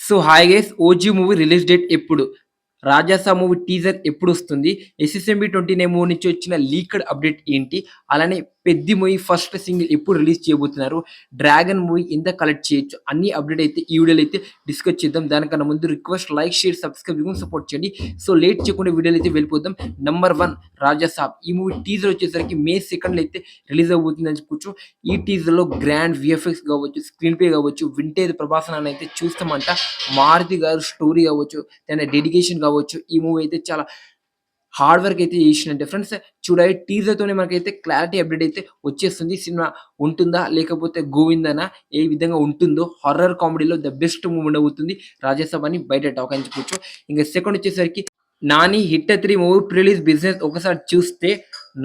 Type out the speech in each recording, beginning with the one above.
So hi guys, 'OG' movie release date ఎప్పుడు? 'Rajasaab' movie teaser ఎప్పుడొస్తుంది? 'SSMB 29' movie నుంచి వచ్చిన లీక్డ్ అప్డేట్ ఏంటి? అలానే 'పెద్ది' మూవీ ఫస్ట్ సింగిల్ ఎప్పుడు రిలీజ్ చేయబోతున్నారు? 'డ్రాగన్' మూవీ ఎంత కలెక్ట్ చేయొచ్చు? అన్ని అప్డేట్ అయితే ఈ వీడియోలో అయితే డిస్కస్ చేద్దాం. దానికన్నా ముందు రిక్వెస్ట్ లైక్, షేర్, సబ్స్క్రైబ్ ఇవ్వని సపోర్ట్ చేయండి. సో లేట్ చేయకుండా వీడియోలో అయితే వెళ్ళిపోదాం. నంబర్ 1 'రాజాసాబ్' ఈ మూవీ టీజర్ వచ్చేసరికి మే 2 అయితే రిలీజ్ అవబోతుందని చెప్పుకోవచ్చు. ఈ టీజర్‌లో గ్రాండ్ వీఎఫ్ఎక్స్ కావచ్చు, స్క్రీన్ ప్లే కావచ్చు, వింటేజ్ ప్రభాస్ అన్న అయితే చూస్తామంట. మారుతి గారు స్టోరీ కావచ్చు, తన డెడికేషన్ కావచ్చు, ఈ మూవీ అయితే చాలా హార్డ్ వర్క్ అయితే చేసిండంటే ఫ్రెండ్స్. చూడాలి టీజర్‌తోనే మనకైతే క్లారిటీ అప్డేట్ అయితే వచ్చేస్తుంది. సినిమా ఉంటుందా? లేకపోతే గోవిందానా? ఏ విధంగా ఉంటుందో, హారర్ కామెడీలో ద బెస్ట్ మూవీ ఉండబోతుంది 'రాజాసాబ్' అని బయట టాక్ అని చెప్పుకోవచ్చు. ఇంక సెకండ్ వచ్చేసరికి 'Nani hit 3' movie pre release business ఒకసారి చూస్తే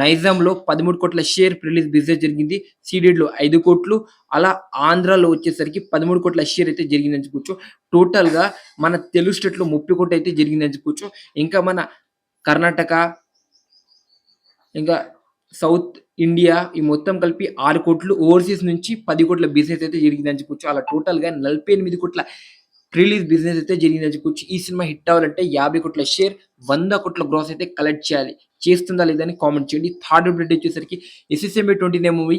నైజాంలో 13,00,00,000 షేర్ ప్రీ రిలీజ్ బిజినెస్ జరిగింది. సీడెడ్‌లో 5,00,00,000, అలా ఆంధ్రాలో వచ్చేసరికి 13,00,00,000 షేర్ అయితే జరిగిందని చెప్పుకోవచ్చు. టోటల్‌గా మన తెలుగు స్టేట్‌లో 30,00,00,000 అయితే జరిగిందని చెప్పుకోవచ్చు. ఇంకా మన కర్ణాటక, ఇంకా సౌత్ ఇండియా ఈ మొత్తం కలిపి 6,00,00,000, ఓవర్‌సీస్ నుంచి 10,00,00,000 బిజినెస్ అయితే జరిగిందని చెప్పుకోవచ్చు. అలా టోటల్‌గా 48,00,00,000 రిలీజ్ బిజినెస్ అయితే జరిగిందని చెప్పుకోవచ్చు. ఈ సినిమా హిట్ అవ్వాలంటే 50,00,00,000 షేర్, 100,00,00,000 గ్రాస్ అయితే కలెక్ట్ చేయాలి. చేస్తుందా లేదా అని కామెంట్ చేయండి. థర్డ్ అప్డేట్ వచ్చేసరికి 'ఎస్ఎస్ఎంబి 29' మూవీ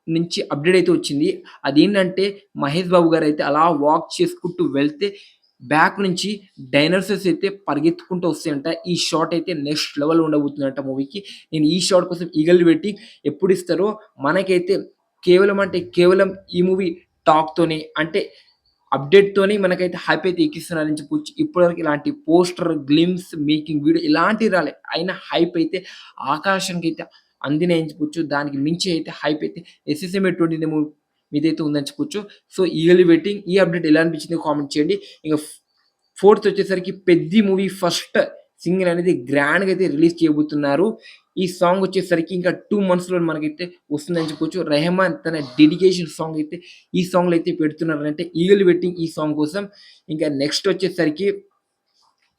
నుంచి అప్డేట్ అయితే వచ్చింది. అదేంటంటే మహేష్ బాబు గారు అయితే అలా వాక్ చేసుకుంటూ వెళ్తే బ్యాక్ నుంచి డైనోసార్స్ అయితే పరిగెత్తుకుంటూ వస్తాయంట. ఈ షాట్ అయితే నెక్స్ట్ లెవెల్ ఉండబోతుందంట మూవీకి. నేను ఈ షాట్ కోసం ఈగర్లీ వెయిటింగ్. ఎప్పుడు ఇస్తారో మనకైతే కేవలం అంటే కేవలం ఈ మూవీ టాక్‌తోని అంటే అప్డేట్‌తోని మనకైతే హైప్ అయితే ఎక్కిస్తున్నారని చెప్పొచ్చు. ఇప్పటివరకు ఇలాంటి పోస్టర్, గ్లిమ్స్, మేకింగ్ వీడియో ఇలాంటివి రాలే. అయినా హైప్ అయితే ఆకాశానికైతే అందినాయని చెప్పొచ్చు. దానికి మించి అయితే హైప్ అయితే 'ఎస్ఎస్ఎంబి 29' మూవీ మీదైతే ఉందని చెప్పొచ్చు. So eagerly waiting. ఈ అప్డేట్ ఎలా అనిపించిందో కామెంట్ చేయండి. ఇంక ఫోర్త్ వచ్చేసరికి 'పెద్ది' మూవీ ఫస్ట్ సింగిల్ అనేది గ్రాండ్‌గా అయితే రిలీజ్ చేయబోతున్నారు. ఈ సాంగ్ వచ్చేసరికి ఇంకా 2 మంత్స్‌లో మనకైతే వస్తుందని చెప్పుకోవచ్చు. రెహమాన్ తన డెడికేషన్ సాంగ్ అయితే ఈ సాంగ్‌లో అయితే పెడుతున్నారంటే ఈగర్లీ వెయిటింగ్ ఈ సాంగ్ కోసం. ఇంకా నెక్స్ట్ వచ్చేసరికి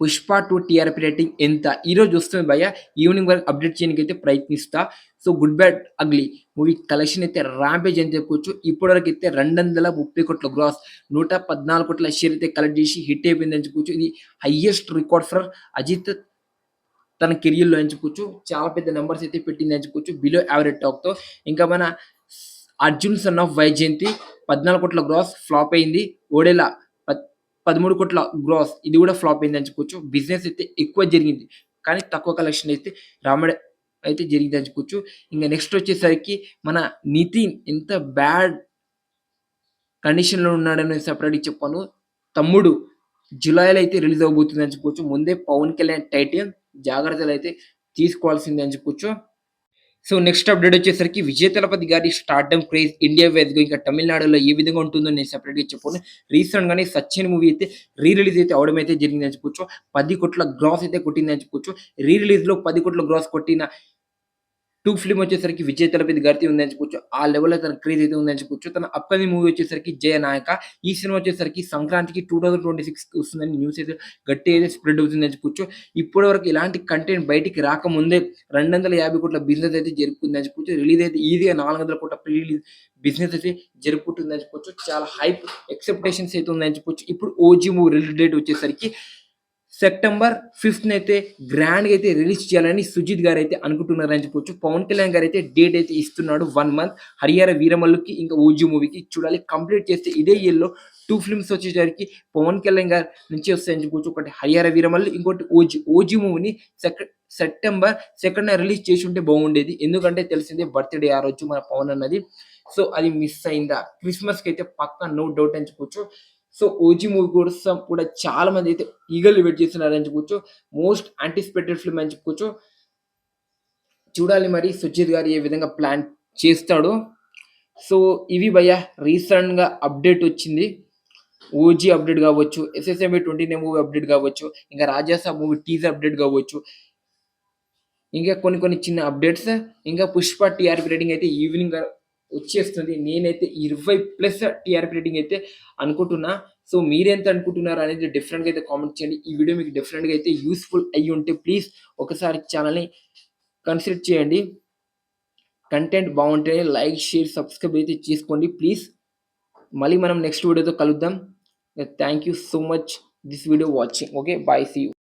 'పుష్ప 2' టీఆర్‌పీ రేటింగ్ ఎంత? ఈరోజు వస్తుంది భయ్య. ఈవినింగ్ వరకు అప్డేట్ చేయడానికైతే ప్రయత్నిస్తా. So 'Good Bad Ugly' movie collection అయితే ర్యాంపేజ్ అని చెప్పుకోవచ్చు. ఇప్పటివరకు అయితే 230,00,00,000 గ్రాస్, 114,00,00,000 షేర్ అయితే కలెక్ట్ చేసి హిట్ అయిపోయిందని చెప్పుకోవచ్చు. ఇది హైయెస్ట్ రికార్డ్ ఫర్ అజిత్ తన కెరియర్‌లో అని చెప్పుకోవచ్చు. చాలా పెద్ద నంబర్స్ అయితే పెట్టిందని చెప్పుకోవచ్చు. బిలో యావరేజ్ టాక్‌తో. ఇంకా మన 'Arjun Son of Vyjayanthi' 14,00,00,000 gross flop అయింది. 'ఓడెలా' 13,00,00,000 గ్రాస్, ఇది కూడా ఫ్లాప్ అయిందని చెప్పుకోవచ్చు. బిజినెస్ అయితే ఎక్కువ జరిగింది. కానీ తక్కువ కలెక్షన్ అయితే రామడే అయితే జరిగిందని చెప్పుకోవచ్చు. ఇంక నెక్స్ట్ వచ్చేసరికి మన 'నితిన్' ఎంత బ్యాడ్ కండిషన్‌లో ఉన్నాడని సెపరేట్‌గా చెప్పాను. 'తమ్ముడు' జులైలో అయితే రిలీజ్ అవ్వబోతుందని చెప్పుకోవచ్చు. ముందే 'పవన్ కళ్యాణ్' టైటిల్ జాగ్రత్తలైతే తీసుకోవాల్సిందే అని చెప్పుకోవచ్చు. సో నెక్స్ట్ అప్డేట్ వచ్చేసరికి 'విజయ్ తలపతి' గారి స్టార్డమ్ క్రేజ్ ఇండియా వైస్‌గా ఇంకా తమిళనాడులో ఏ విధంగా ఉంటుందో నేను సెపరేట్‌గా చెప్పను. రీసెంట్‌గానే 'సచిన్' మూవీ అయితే రిలీజ్ అయితే అవ్వడం అయితే జరిగిందని చెప్పుకోవచ్చు. 10,00,00,000 గ్రాస్ అయితే కొట్టిందని చెప్పుకోవచ్చు. రిలీజ్‌లో 10,00,00,000 గ్రాస్ కొట్టిన 2 ఫిల్మ్ వచ్చేసరికి 'విజయ్ తలపతి' గారిది ఉందని చెప్పుకోవచ్చు. ఆ లెవెల్‌లో తన క్రేజ్ అయితే ఉందని చెప్పుకోవచ్చు. తన అప్‌కమింగ్ మూవీ వచ్చేసరికి 'జయనాయక'. ఈ సినిమా వచ్చేసరికి సంక్రాంతికి 2026కి వస్తుందని న్యూస్ అయితే గట్టిగా అయితే స్ప్రెడ్ అవుతుందని చెప్పుకోవచ్చు. ఇప్పటివరకు ఇలాంటి కంటెంట్ బయటికి రాకముందే 250,00,00,000 బిజినెస్ అయితే జరుపుకుందని చెప్పుకోవచ్చు. రిలీజ్ అయితే ఈజీగా 400,00,00,000 ప్రీ రిలీజ్ బిజినెస్ అయితే జరుపుకుంటుందని చెప్పుకోవచ్చు. చాలా హైప్ ఎక్స్‌పెక్టేషన్స్ అయితే ఉందని చెప్పొచ్చు. ఇప్పుడు 'ఓజీ' మూవీ రిలీజ్ డేట్ వచ్చేసరికి సెప్టెంబర్ 5థ్ అయితే గ్రాండ్‌గా అయితే రిలీజ్ చేయాలని సుజిత్ గారైతే అనుకుంటున్నారని చెప్పొచ్చు. పవన్ కళ్యాణ్ గారైతే డేట్ అయితే ఇస్తున్నాడు 1 మంత్. 'హరిహర వీరమల్లు'కి ఇంకా 'ఓజీ' మూవీకి చూడాలి. కంప్లీట్ చేస్తే ఇదే ఇయర్‌లో 2 ఫిల్మ్స్ వచ్చేసరికి పవన్ కళ్యాణ్ గారి నుంచి వస్తాయని చెప్పుకోవచ్చు. ఒకటి 'హరిహర వీరమల్లు', ఇంకోటి 'ఓజీ'. 'ఓజీ' మూవీని సెప్టెంబర్ 2న రిలీజ్ చేసుంటే బాగుండేది. ఎందుకంటే తెలిసిందే బర్త్‌డే ఆ రోజు మన పవన్ అన్నది. సో అది మిస్ అయిందా? క్రిస్మస్‌కి అయితే పక్కా నో డౌట్ అని చెప్పొచ్చు. సో 'ఓజీ' మూవీ కోసం కూడా చాలా మంది అయితే ఈగర్‌లీ వెయిట్ చేస్తున్నారని చెప్పుకోవచ్చు. మోస్ట్ యాంటిసిపేటెడ్ ఫిల్మ్ అని చెప్పుకోవచ్చు. చూడాలి మరి సుజిత్ గారు ఏ విధంగా ప్లాన్ చేస్తాడో. సో ఇవి భయ్య రీసెంట్‌గా అప్డేట్ వచ్చింది. 'ఓజీ' అప్డేట్ కావచ్చు, 'ఎస్ఎస్ఎంబి 29' మూవీ అప్డేట్ కావచ్చు, ఇంకా రాజాసాబ్ మూవీ టీజర్ అప్డేట్ కావచ్చు. ఇంకా కొన్ని కొన్ని చిన్న అప్డేట్స్. ఇంకా 'పుష్ప' టీఆర్‌పీ రేటింగ్ అయితే ఈవినింగ్ వచ్చేస్తుంది. నేనైతే 20+ టీఆర్‌పీ రేటింగ్ అయితే అనుకుంటున్నా. సో మీరెంత అనుకుంటున్నారు అనేది డిఫరెంట్‌గా అయితే కామెంట్ చేయండి. ఈ వీడియో మీకు డిఫరెంట్‌గా అయితే యూజ్‌ఫుల్ అయ్యి ఉంటే ప్లీజ్ ఒకసారి ఛానెల్‌ని కన్సిడర్ చేయండి. కంటెంట్ బావుంటే లైక్, షేర్, సబ్స్క్రైబ్ అయితే చేసుకోండి ప్లీజ్. మళ్ళీ మనం నెక్స్ట్ వీడియోతో కలుద్దాం. Thank you so much this video watching. Okay, bye, see you.